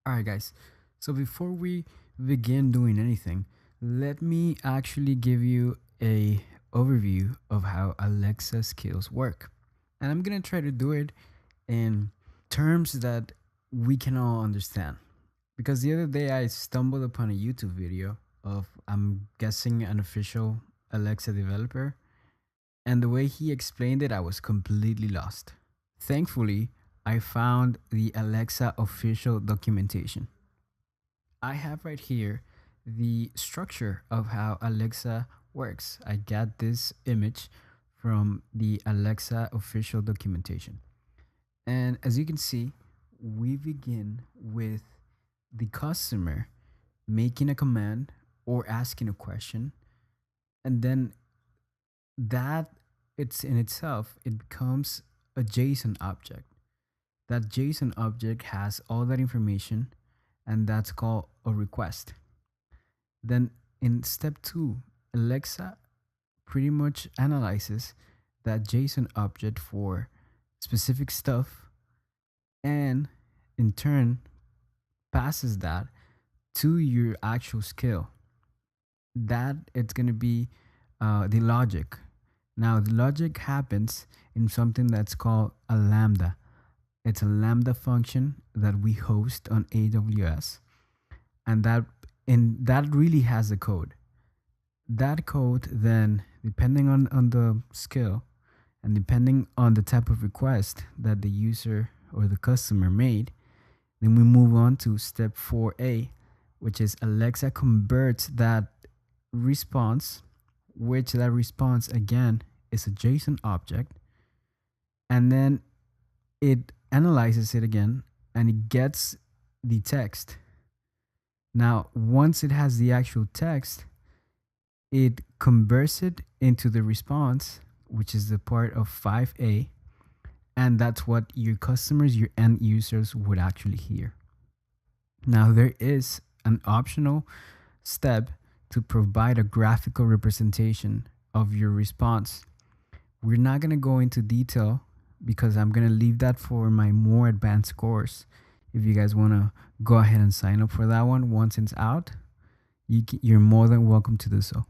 All right, guys. So before we begin doing anything, let me actually give you a overview of how Alexa skills work. And I'm going to try to do it in terms that we can all understand. Because the other day I stumbled upon a YouTube video of, I'm guessing, an official Alexa developer, and the way he explained it, I was completely lost. Thankfully, I found the Alexa official documentation. I have right here the structure of how Alexa works. I got this image from the Alexa official documentation. And as you can see, we begin with the customer making a command or asking a question. And then that it's in itself, it becomes a JSON object. That JSON object has all that information, and that's called a request. Then in step two, Alexa pretty much analyzes that JSON object for specific stuff and in turn passes that to your actual skill. That it's going to be the logic. Now, the logic happens in something that's called a lambda. It's a lambda function that we host on AWS, and that really has the code. That code then, depending on the skill and depending on the type of request that the user or the customer made, then we move on to step 4a, which is Alexa converts that response, which that response again is a JSON object, and then it analyzes it again and it gets the text. Now, once it has the actual text, it converts it into the response, which is the part of 5a, and that's what your customers, your end users would actually hear. Now, there is an optional step to provide a graphical representation of your response. We're not going to go into detail because I'm going to leave that for my more advanced course. If you guys want to go ahead and sign up for that one once it's out, you're more than welcome to do so.